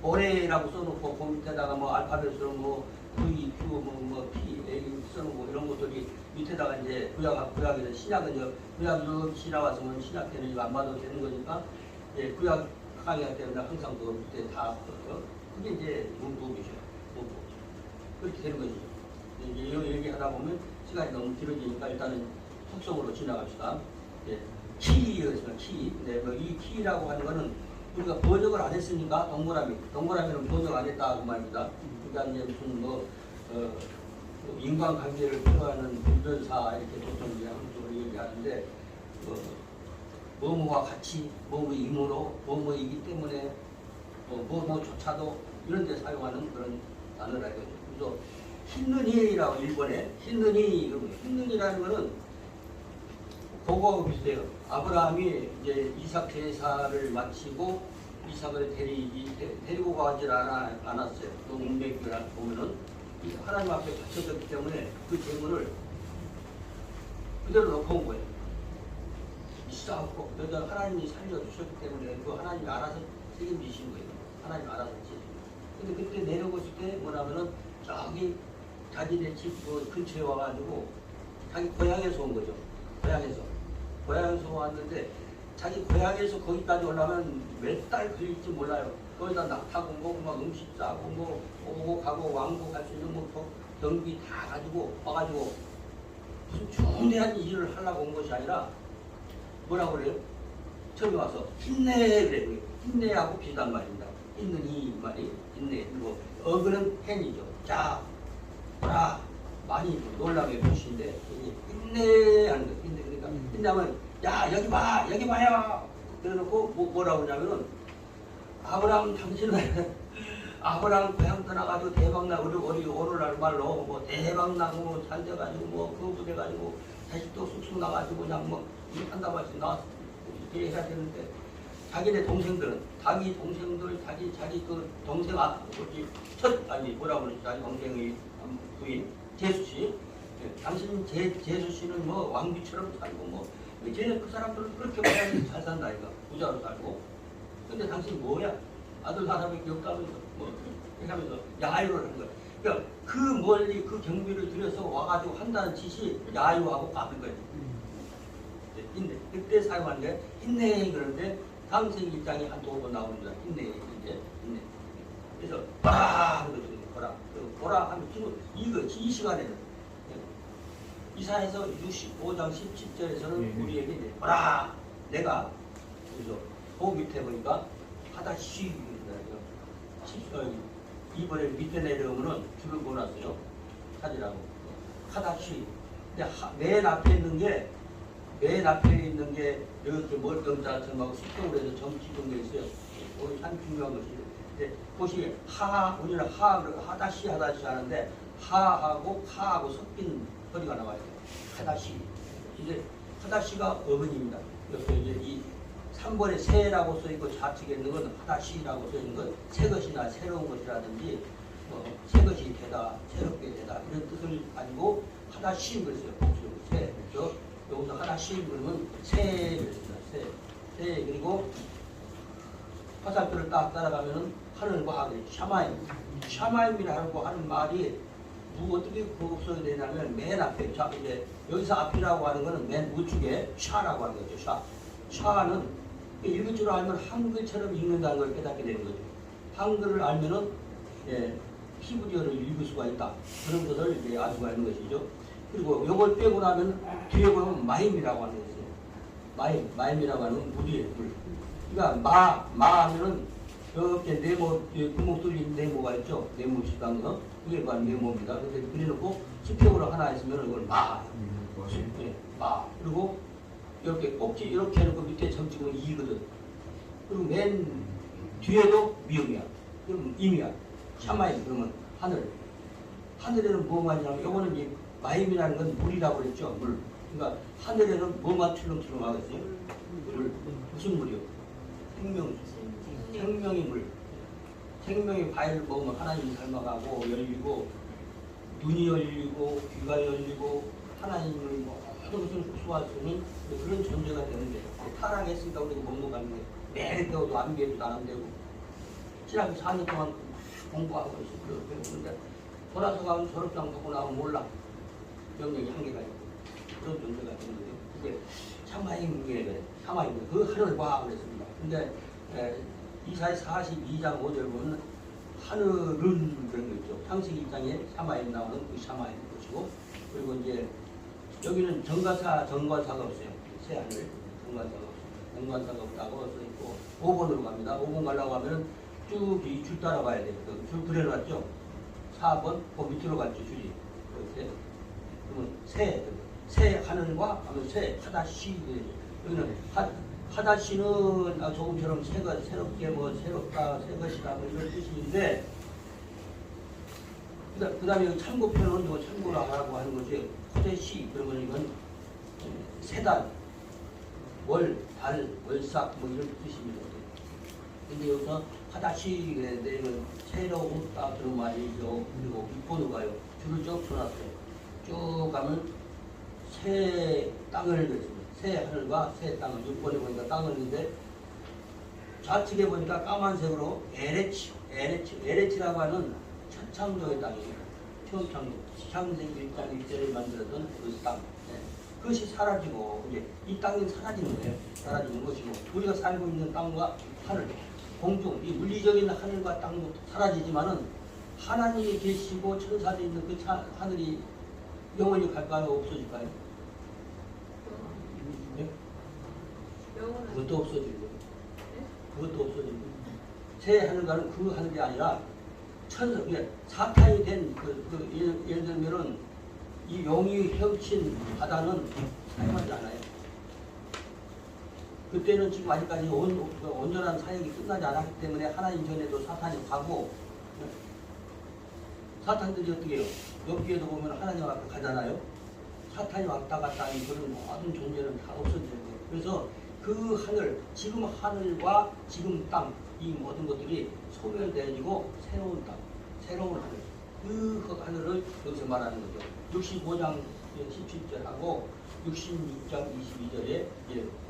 모래라고 써놓고 그 밑에다가 뭐 알파벳으로 뭐 V, Q, 뭐 P, A 써놓고 이런 것들이 밑에다가 이제 구약에서 신약은 이제 구약 이렇게 지나왔으면 신약 때는 이거 안 봐도 되는 거니까 예, 구약 강의할 때는 항상 그 밑에 다 그게 이제 문법이죠. 문법. 그렇게 되는 거죠. 이제 이 얘기하다 보면 시간이 너무 길어지니까 일단은 속성으로 지나갑시다. 예, 키였습니다. 키. 네, 이 키라고 하는 거는 우리가 번역을 안 했으니까 동그라미는 번역 안 했다 그 말입니다. 그러니까 이제 무슨 인간관계를 표현하는 분별사 이렇게 보통 이제 한쪽으로 얘기하는데 뭐뭐와 같이 뭐뭐의 임으로 뭐뭐이기 때문에 뭐뭐조차도 이런 데 사용하는 그런 단어라 이거죠. 그래서 힌느니라고 일본에 힌느니라는 거는 그거하고 비슷해요. 아브라함이 이제 이삭 제사를 마치고 이삭을 데리고 가질 않았어요. 그 문맥을 보면은 하나님 앞에 바쳐졌기 때문에 그 재물을 그대로 놓고 온 거예요. 있어갖고 그래서 하나님이 살려주셨기 때문에 그 하나님이 알아서 책임지신 거예요. 하나님이 알아서 책임지신 거예요. 근데 그때 내려오실 때 뭐냐면은 저기 자기네 집 근처에 와가지고 자기 고향에서 온 거죠. 고향에서 왔는데 자기 고향에서 거기까지 올라면 몇 달 걸릴지 몰라요. 거기다 낙타고 뭐고 막 음식 싸고 뭐 오고 가고 왕복 할 수 있는 뭐 경비 다 가지고 와가지고 무슨 중대한 일을 하려고 온 것이 아니라 뭐라고 그래요? 처음에 와서 힘내 그래. 힘내하고 비슷한 말입니다. 있는 이 말이 힘내. 그리고 어그는 팬이죠. 자, 보라. 많이 놀라게 보시는데 힘내 하는 거예요. 힘내. 그러니까 힘내면 야 여기 봐 여기 봐요. 그래놓고 뭐라고 하냐면은 아브라함 당신은 아브라함 고향 떠나가지고 대박나 우리 오늘날 말로 뭐 대박나고 살져가지고 뭐 그거 돼가지고 다시 또 쑥쑥 나가지고 그냥 뭐 한다고 할수 나왔어 이렇게 해야 되는데 자기네 동생들은 자기 동생들 자기 그 동생 아니 뭐라고 그러지 자기 동생의 부인 제수 씨 당신 제수 씨는 뭐 왕비처럼 살고 뭐 쟤는 그 사람들은 그렇게 잘 산다 이거 부자로 살고 근데 당신 뭐야 아들 하나밖에 없다면서 뭐 이렇게 하면서 야유를 하는 거야. 그러니까 그 멀리 그 경비를 들여서 와가지고 한다는 짓이 야유하고 같은 거예요. 힘내. 그때 사용한 게 힘내 그런데 당생 입장이 한 두 번 나오는 거야. 힘내 이제 힘내. 그래서 보라 하는 거죠. 보라. 보라 하면 지금 이 시간에는 이사에서 65장 17절에서는 우리에게 이제 보라 내가 그래서 그 밑에 보니까 하다시 이번에 밑에 내려오면은 줄을 보놨어요. 찾으라고. 하다시. 근데 맨 앞에 있는 게 이렇게 멀쩡자처럼 숫동으로 해서 점찍은 게 있어요. 거기 참 중요한 것이. 근데 그것이 우리는 하다시 하는데 하하고 카하고 섞인 소리가 나와요. 하다시. 이제 하다시가 어근입니다. 그래서 이제 이 3번에 새라고 써있고 좌측에 있는 건 하다시라고 써있는 건 새 것이나 새로운 것이라든지 새 것이 되다, 새롭게 되다 이런 뜻을 가지고 하다시 그랬어요. 복수로 새. 그래서 여기서 하다시 그러면 새를 씁니다. 새. 그리고 화살표를 딱 따라가면은 하늘과 하늘, 샤마임이라고 하는 말이 어떻게 써야 되냐면 맨 앞에 이제 여기서 앞이라고 하는 거는 맨 우측에 샤라고 하는 거죠. 샤는 읽을 줄 알면 한글처럼 읽는다는 걸 깨닫게 되는 거죠. 한글을 알면은 히브리어를 읽을 수가 있다. 그런 것을 이제 알 수가 있는 것이죠. 그리고 이걸 빼고 나면 뒤에 보면 마임이라고 하는 것이에요. 마임이라고 하는 물이에요. 물. 그러니까 마하면은 이렇게 네모 구멍 뚫린 네모가 있죠. 네모 시간 거 그게 바로 네모입니다. 그래서 그래놓고 수평으로 하나 있으면 이걸 마. 그리고 이렇게 꼭지 이렇게 해놓고 밑에 점찍으면 이거든. 그리고 맨 뒤에도 미음이야. 그럼 임이야. 샤마임 그러면 하늘. 하늘에는 뭐가 있냐면 요거는 이제 마임이라는 건 물이라고 그랬죠. 물. 그러니까 하늘에는 뭐가 출렁출렁 하겠어요? 물. 무슨 물이요? 생명의 물. 생명의 과일을 먹으면 하나님이 닮아가고 열리고 눈이 열리고 귀가 열리고 하나님을 모든 것을 흡수할 수 있는 그런 존재가 되는데 타락했으니까 우리가 못 먹었는데 매일 배워도 안 배워도 안 되고 지난 4년 동안 공부하고 있어요. 배우는데 돌아서 가면 졸업장 보고 나오면 몰라. 명령이 한계가 있고 그런 존재가 되는 거예요. 그게 샤마임이에요. 샤마임. 그 하늘을 봐 그랬습니다. 근데 이사야 42장 5절 보면 하늘은 그런 거 있죠. 창세기 2장에 샤마임 나오는 그 샤마임 것이고 그리고 이제 여기는 정관사가 없어요. 새하늘 정관사가 없다고 써있고 5번으로 갑니다. 5번 가려고 하면 쭉 이 줄 따라가야 돼요. 줄 그려놨죠. 4번 그 밑으로 갔죠. 줄이 이렇게 그러면 새 하늘과 하면 새 하다시 여기는 하다시는 조금처럼 새롭게 뭐 새롭다 새 것이다 뭐 이런 뜻인데 그 다음에 참고표현은 뭐 참고라 하라고 하는 것이 호대시 그러면 이건 세달, 월, 달, 월삭 뭐 이런 뜻입니다. 근데 여기서 하다시 그랬는데 이건 새로웠다 그런 말이죠. 그리고 6번으로 가요. 줄을 쭉 쳐놨어요. 쭉 가면 새 땅을 그랬습니다. 새 하늘과 새 땅을 6번에 보니까 땅을 있는데 좌측에 보니까 까만색으로 에레치라고 하는 천창조의 땅이에요. 처음 창세기 1장 1절에 만들었던 그 땅. 네. 그것이 사라지고 이제 이 땅이 사라지는 거예요. 사라지는 것이고 우리가 살고 있는 땅과 하늘, 공중, 이 물리적인 하늘과 땅도 사라지지만은 하나님이 계시고 천사들이 있는 그 하늘이 영원히 갈까요? 없어질까요? 네? 그것도 없어지고, 그것도 없어지고, 새 하늘과는 그 하늘이 아니라 천사, 그러니까 사탄이 된 예를 들면은 이 용이 펼친 바다는 사용하지 않아요. 그때는 지금 아직까지 온전한 사역이 끝나지 않았기 때문에 하나님 전에도 사탄이 가고, 사탄들이 어떻게 해요? 여기에도 보면 하나님 앞에 가잖아요. 사탄이 왔다 갔다 하는 그런 모든 존재는 다 없어지는 거예요. 그래서 그 하늘, 지금 하늘과 지금 땅, 이 모든 것들이 소멸되어지고 새로운 땅, 새로운 하늘, 그 하늘을 여기서 말하는 거죠. 65장 17절하고 66장 22절에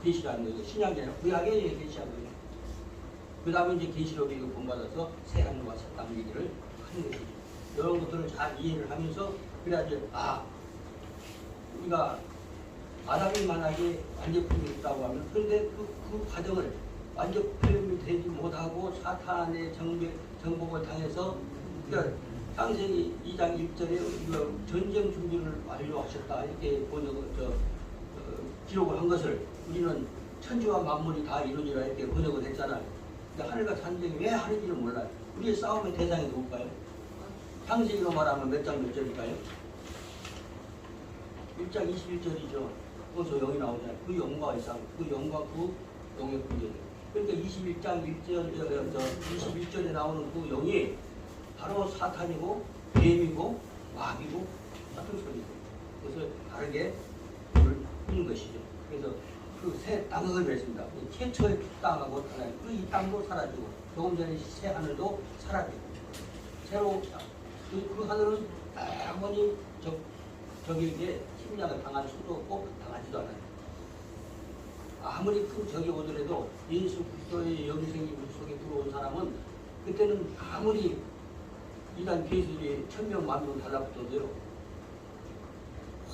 계시라는 거죠. 신약이 아니라 구약에 계시한 거예요. 그 다음에 이제 계시록이 본받아서 새 하늘과 새 땅 얘기를 하는 것이죠. 이런 것들을 잘 이해를 하면서 그래야지 우리가 아담이 만약에 완벽품이 있다고 하면 그런데 그 과정을 완벽품이 되지 못하고 사탄의 정복을 당해서 그러니까 창세기 2장 1절에 전쟁 준비를 완료하셨다 이렇게 기록을 한 것을 우리는 천지와 만물이 다 이루어지라 이렇게 번역을 했잖아요. 근데 하늘과 산정이 왜 하는지는 몰라요. 우리의 싸움의 대상이 누굴까요? 창세기로 말하면 몇 장 몇 절일까요? 1장 21절이죠. 거기서 영이 나오잖아요. 그 영과 이상, 그 영과 그 영의 분쟁. 그러니까 21장 21절에 나오는 그 영이 바로 사탄이고 뱀이고 마귀고 같은 소리죠. 그래서 다르게 부르는 것이죠. 그래서 그 새 땅을 그랬습니다. 최초의 땅하고 달라요. 이 땅도 사라지고 조금 전에 새 하늘도 사라지고 새로운 땅. 그 하늘은 영원히 적에게 침략을 당할 수도 없고 당하지도 않아요. 아무리 큰 적이 오더라도 예수 그리스도의 영생이 속에 들어온 사람은 그때는 아무리 이단 괴수들이 1000명 만명 달라붙어도요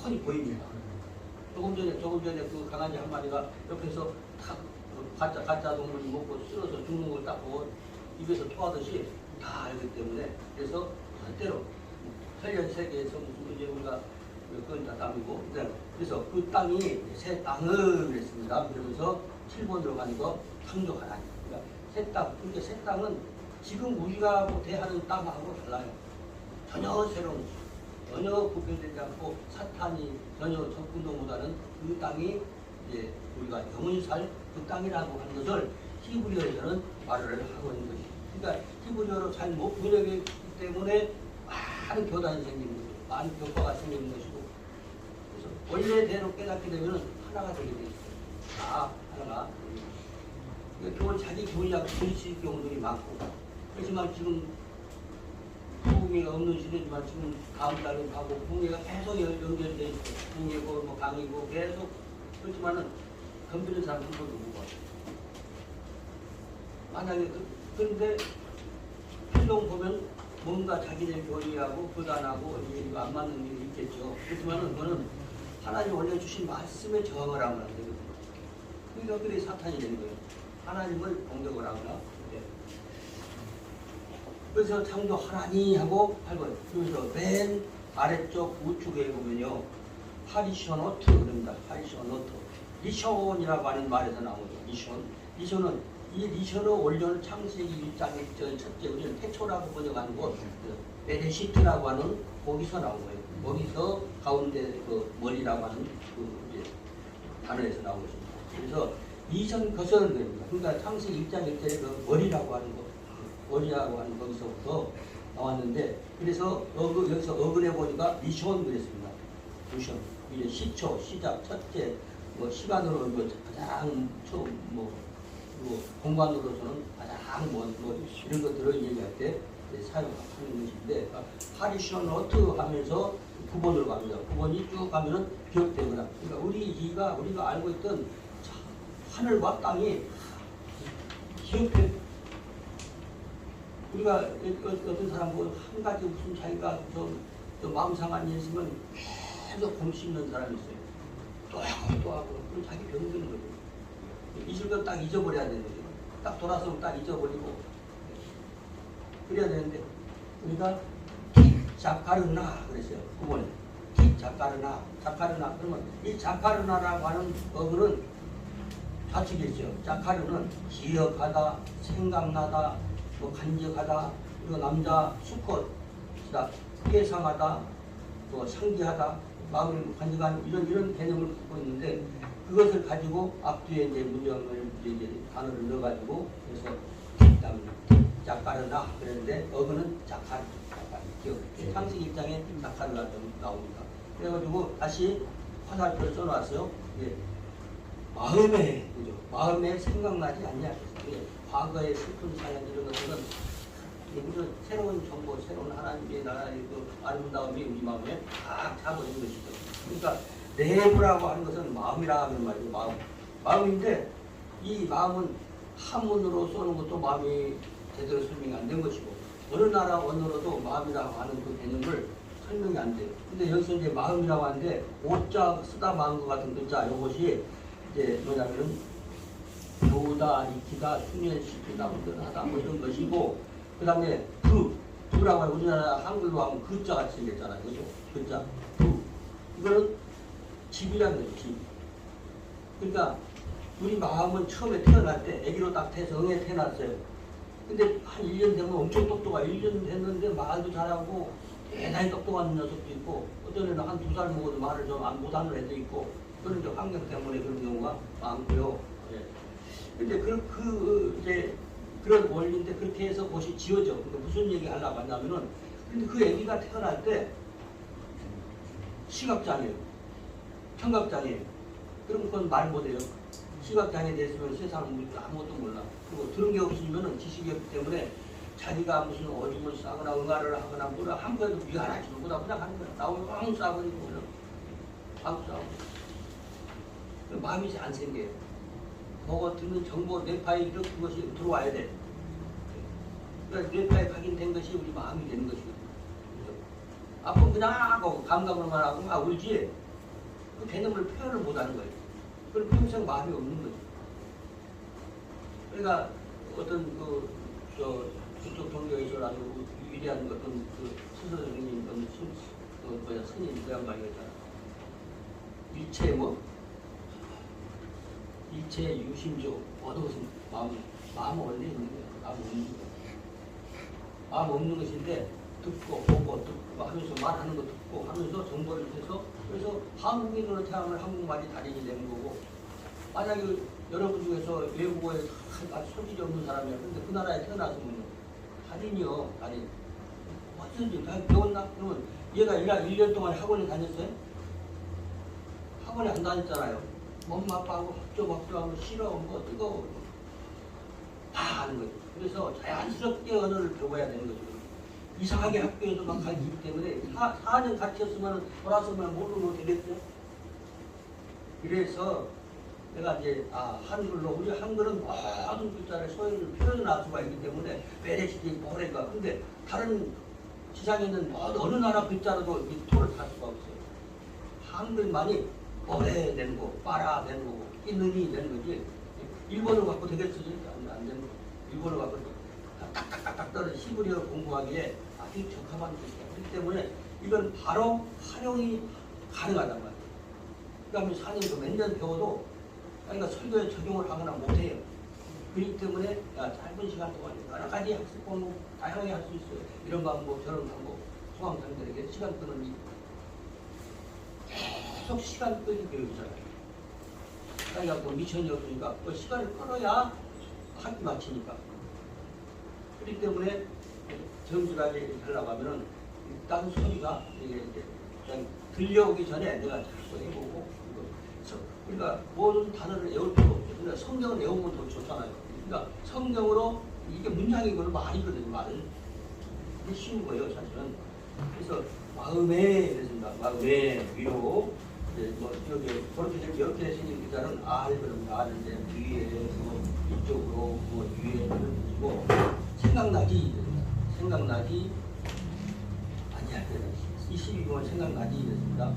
훤히 보입니다. 조금 전에 그 강아지 한 마리가 옆에서 탁 가짜 동물이 먹고 쓸어서 죽는 걸 딱 보고 입에서 토하듯이 다 알기 때문에 그래서 절대로 혈연 세계에서 무슨 이제 우리가 그건 다 땅이고 그래서 그 땅이 새 땅을 그랬습니다. 그러면서 7번으로 가는 거 창조 하나님. 그러니까 새 땅. 그러니까 새 땅은 지금 우리가 대하는 땅하고 달라요. 전혀 새로운 전혀 구별되지 않고 사탄이 전혀 접근도 못하는 그 땅이 이제 우리가 영원히 살 그 땅이라고 하는 것을 히브리어에서는 말을 하고 있는 것이죠. 그러니까 히브리어로 잘 못 번역했기 때문에 많은 교단이 생기는 거죠. 많은 교과가 생기는 것이고 그래서 원래대로 깨닫게 되면 하나가 되게 돼 있어요. 하나가. 그러니까 자기 교리하고 부딪힐 경우들이 많고 그렇지만 지금 부흥회가 없는 시대지만 지금 다음 달은 가고 부흥회가 계속 연결돼 있고 부흥회고 뭐 강의고 계속 그렇지만은 건드는 사람 한 번도 못 봐요. 만약에 그런데 필동 보면 뭔가 자기네 교리하고 교단하고 이거 안 맞는 일이 있겠죠. 그렇지만은 그거는 하나님 원래 주신 말씀에 저항을 하면 안 되거든요. 그러니까 그게 사탄이 되는 거예요. 하나님을 공격을 하거나. 그래서 창조 하나니 하고 8번. 그래서 맨 아래쪽 우측에 보면요. 파리셔노트 그럽니다. 파리셔노트. 리션이라고 하는 말에서 나오죠. 리션은 이 리션을 원료는 창세기 1장 1절 첫째 우리는 태초라고 번역하는 곳 베레시트라고 하는 거기서 나온 거예요. 거기서 가운데 그 머리라고 하는 그 단어에서 나온 것입니다. 그래서 이전 거설은 됩니다. 그러니까 창세기 1장 1절에 그 머리라고 하는 거 머리라고 하는 거기서부터 나왔는데 그래서 여기서 어근해 보니까 리션 그랬습니다. 리션 이제 시초 시작 첫째 뭐 시간으로 가장 처음 뭐 공간으로서는 가장 뭐 이런 것들을 얘기할 때 사용하는 것인데 파리션 어트 하면서 9번으로 갑니다. 9번이 쭉 가면은 기억되거나 그러니까 우리가 알고 있던 하늘과 땅이 기억돼. 우리가 어떤 사람 한 가지 무슨 자기가 또 마음 상한 일 있으면 계속 곰 씹는 사람이 있어요. 또 하고 그럼 자기 병드는 거죠. 잊을 건 딱 잊어버려야 되는 거죠. 딱 돌아서면 딱 잊어버리고 그래야 되는데 우리가 자카르나 그랬어요. 9번에 자카르나 그러면 이 자카르나라고 하는 어근은 다치겠죠. 자카르는 기억하다, 생각나다, 뭐 간직하다, 그리고 남자 수컷, 예상하다, 또 상기하다, 마음을 간직한 이런 개념을 갖고 있는데 그것을 가지고 앞뒤에 이제 문장을 이제 단어를 넣어가지고 그래서 자카르다 그랬는데 어근은 자카르, 기억. 상식 입장에 자카르가 좀 나옵니다. 그래가지고 다시 화살표를 써놨어요. 예. 마음에, 그죠? 마음에 생각나지 않냐. 과거의 슬픈 사연 이런 것들은 우리는 새로운 정보, 새로운 하나님의 나라의 그 아름다움이 우리 마음에 딱 잡아있는 것이죠. 그러니까 내부라고 하는 것은 마음이라 하는 말이에요. 마음인데 이 마음은 한문으로 쏘는 것도 마음이 제대로 설명이 안 된 것이고 어느 나라 언어로도 마음이라고 하는 그 개념을 설명이 안 돼요. 근데 여기서 이제 마음이라고 하는데 오자 쓰다 마은 것 같은 글자 이것이 이제 뭐냐면은 교다, 익히다, 숙련시키다, 운전하다 뭐 이런 것이고 그 다음에 두라고 하면 우리나라 한글로 하면 그자 같이 생겼잖아요. 그죠? 그자, 두. 이거는 집이라는 거죠. 집. 그러니까 우리 마음은 처음에 태어날 때 아기로 딱 태어서 응에 태어났어요. 근데 한 1년 되면 엄청 똑똑하고 1년 됐는데 말도 잘하고 대단히 똑똑한 녀석도 있고 어떤 애는 한 2살 먹어도 말을 좀 못하는 애도 있고 그런 게 환경 때문에 그런 경우가 많고요. 예. 근데 이제 그런 원리인데 그렇게 해서 그것이 지어져. 그러니까 무슨 얘기 하려고 하냐면은 근데 그 애기가 태어날 때 시각장애예요. 청각장애예요. 그럼 그건 말 못해요. 시각장애 됐으면 세상은 아무것도 몰라. 그리고 들은 게 없으면은 지식이 없기 때문에 자기가 무슨 어둠을 싸거나 응아를 하거나 뭐라 한 거에도 미안하지 못하고 그냥 하는 거야. 나오면 빵 싸버리고 그냥 빵 싸고. 마음이 잘 안 생겨요. 그거 듣는 정보 뇌파에 그것이 들어와야 돼. 그러니까 뇌파에 각인된 것이 우리 마음이 되는 것이거든요. 아프면 그냥 하고 감각으로만 하고 막 울지 그 개념을 표현을 못하는 거예요. 그럼 평생 마음이 없는 거죠. 그러니까 어떤 그쪽 종교에서 아주 위대한 어떤 그 스승님, 스님 그 양반이 있잖아. 일체 유심조 어느 것은 마음 원래 있는 거예요. 마음 없는 거예요. 마음 없는 것인데 듣고 보고 듣고 하면서 말하는 거 듣고 하면서 정보를 해서 그래서 한국인으로 태어나면 한국말이 달인이 되는 거고 만약에 여러분 중에서 외국어에 아주 소질이 없는 사람이야. 근데 그 나라에 태어났으면 달인이요. 달인. 어쩐지 배웠나? 그러면 얘가 1년 동안 학원에 다녔어요? 학원에 안 다녔잖아요. 엄마 아빠하고 학교하면 싫어, 뭐 뜨거워. 다 아는 거죠. 그래서 자연스럽게 언어를 배워야 되는 거죠. 이상하게 학교에서만 가르치기 때문에 4년 가르쳤으면 돌아서면 모르면 되겠죠. 그래서 내가 이제 한글로 우리 한글은 모든 글자를 소리를 표현할 수가 있기 때문에 베레시티 모래가 근데 다른 지상에 있는 어느 나라 글자로도 이 토를 탈 수가 없어요. 한글만이 오래 되는 거, 빨아 되는 거고, 있는이 되는 거지. 일본어 갖고 되겠어요? 안 되는 거. 일본어 갖고 딱딱딱딱 떨어져 시부리어 공부하기에 아주 적합한 것이다. 그렇기 때문에 이건 바로 활용이 가능하단 말이에요. 그러니까 4년도 몇 년 배워도 그러니까 설교에 적용을 하거나 못해요. 그렇기 때문에 짧은 시간 동안 여러 가지 학습 공부 다양하게 할 수 있어요. 이런 방법, 저런 방법, 수강생들에게 시간 끄는 일. 계속 시간 끄기 교육이잖아요. 그러니까 뭐 미천이 없으니까 그 시간을 끌어야 학기 마치니까. 그렇기 때문에 정직하게 하려고 하면은 일단 소리가 이게 그냥 들려오기 전에 내가 자꾸 해보고 그러니까 모든 단어를 외울 필요 없죠. 그러니까 성경을 외우면 더 좋잖아요. 그러니까 성경으로 이게 문장이고는 말이거든요. 말은 이게 쉬운 거예요, 사실은. 그래서 마음에 그랬습니다. 마음에 위로 뭐 이렇게 생긴 글자는 그럼 아는데 뒤에 뭐 이쪽으로 뭐 뒤에 그런 뜻이고 생각나지 아니야. 이 12번은 생각나지 이랬습니다.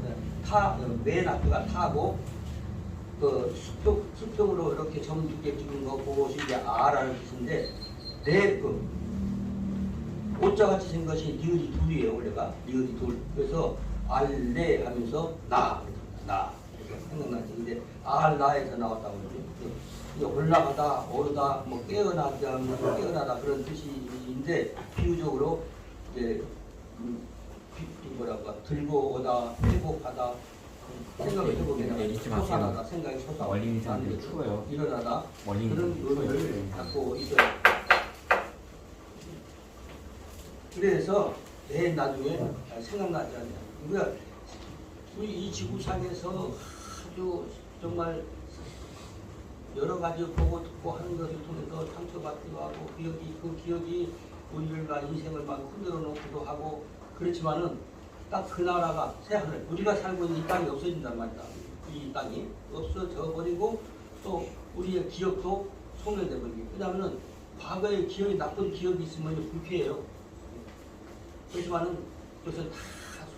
맨 앞에가 타고 그 수평으로 이렇게 점 두께 찍은 거 그것이 이제 아라는 뜻인데 오자같이 생긴 것이 니은이 둘이에요. 원래가 니은이 둘. 그래서 알레 하면서 나 생각나지. 근데 알라에서 나왔다고 그러죠. 이게 올라가다 오르다 뭐 깨어나다 깨어나다 그런 뜻인데 비유적으로 이제 뭐랄까 들고 오다 회복하다 생각을 해보면 솟아나다 생각이 멀리 사람들이 추워요. 일어나다 멀리 그런 의미를 갖고 있어요. 그래서 맨 나중에 생각나지 않냐. 우리가 우리 이 지구상에서 아주 정말 여러 가지 보고 듣고 하는 것을 통해서 상처받기도 하고 그 기억이 우리가 인생을 막 흔들어 놓기도 하고 그렇지만은 딱 그 나라가 새하늘 우리가 살고 있는 이 땅이 없어진단 말이다. 이 땅이 없어져 버리고 또 우리의 기억도 소멸돼 버리고 왜냐하면은 과거의 기억이 나쁜 기억이 있으면 불쾌해요. 그렇지만은 그것을 다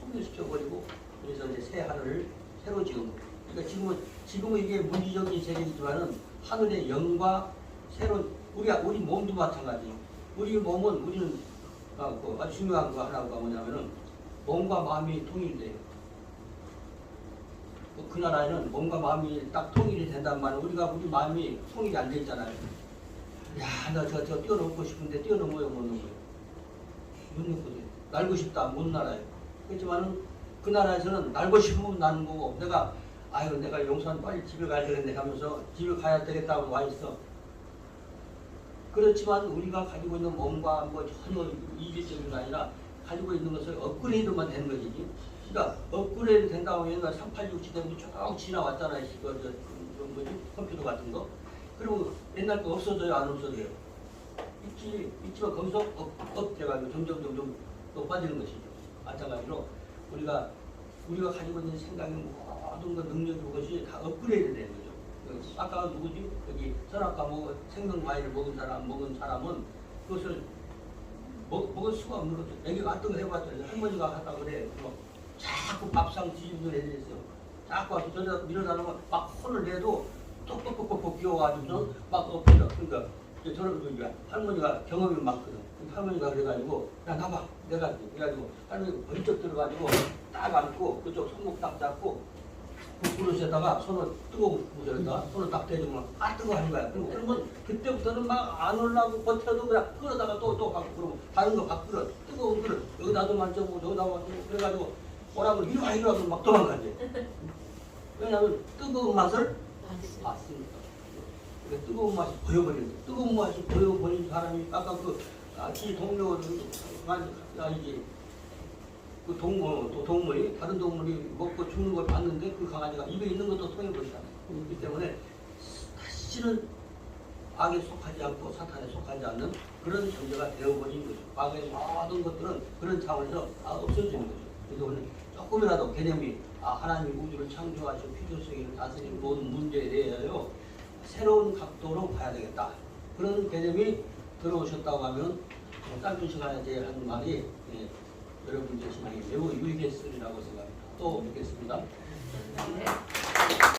소멸시켜 버리고 그래서 이제 새 하늘을 새로 지은 거예요. 그러니까 지금은 이게 물리적인 세계이지만은 하늘의 영과 새로운 우리 몸도 마찬가지예요. 우리 몸은 우리는 아주 중요한 거 하나가 뭐냐면은 몸과 마음이 통일돼요. 그 나라에는 몸과 마음이 딱 통일이 된단 말이에요. 우리 마음이 통일이 안 돼 있잖아요. 야, 나 저 뛰어넘고 싶은데 뛰어넘어요, 못 넘어요. 못 넘거든요. 날고 싶다, 못 날아요. 그렇지만은 그 나라에서는 날고 싶으면 나는 거고 내가 용산 빨리 집에 가야 되겠네 하면서 집에 가야 되겠다고 와 있어. 그렇지만 우리가 가지고 있는 몸과 뭐 전혀 이질적인 게 아니라 가지고 있는 것을 업그레이드만 되는 것이지. 그러니까 업그레이드 된다고 하면 386 시대부터 쭉 지나왔잖아요. 컴퓨터 같은 거. 그리고 옛날 거 없어져요, 안 없어져요? 있지만 거기서 업 돼가지고 점점 높아지는 것이죠. 마찬가지로 우리가 가지고 있는 생각이 모든 것 능력이 그것이 다 업그레이드 되는 거죠. 아까 누구지? 여기 선악과 생명 과일을 먹은 사람은 그것을 먹을 수가 없는 거죠. 애기가 어떤 거 해봤더니 할머니가 하다 그래. 자꾸 밥상 뒤집는 애들이 있어요. 자꾸 와서 저러다 밀어다놓으면 막 혼을 내도 똑똑똑똑 귀여워가지고서 막 엎어져. 그러니까 저런 거니까 할머니가 경험이 많거든. 할머니가 그래가지고 야 나봐 내가 그래가지고 할머니가 번쩍 들어가지고 딱 안고 그쪽 손목 딱 잡고 그 그릇에다가 뜨거운 그릇에다가 손을 딱 대주면 뜨거워 하는 거야. 그러면 그때부터는 막 안 올라고 버텨도 그냥 끌어다가 또 하고 그러고 다른 거 바꾸러 뜨거운 그릇 여기다도 만져보고 여기다 만져보고 그래가지고 오라고 이리 와 막 도망가지. 왜냐하면 뜨거운 맛을 봤으니까. 뜨거운 맛이 보여버리는 거야. 뜨거운 맛이 보여버린 사람이 아까 지 동료 이제 그 동물이 다른 동물이 먹고 죽는 걸 봤는데 그 강아지가 입에 있는 것도 통해버리잖아요. 그렇기 때문에 다시는 악에 속하지 않고 사탄에 속하지 않는 그런 존재가 되어버린 거죠. 과거의 모든 것들은 그런 차원에서 없어지는 거죠. 그래서 오늘 조금이라도 개념이 하나님 우주를 창조하시고 필요성을 다스리는 모든 문제에 대하여 새로운 각도로 봐야 되겠다. 그런 개념이 들어오셨다고 하면 짧은 시간에 제가 하는 말이 여러분들 신앙에 매우 유익했으리라고 생각합니다. 또 뵙겠습니다.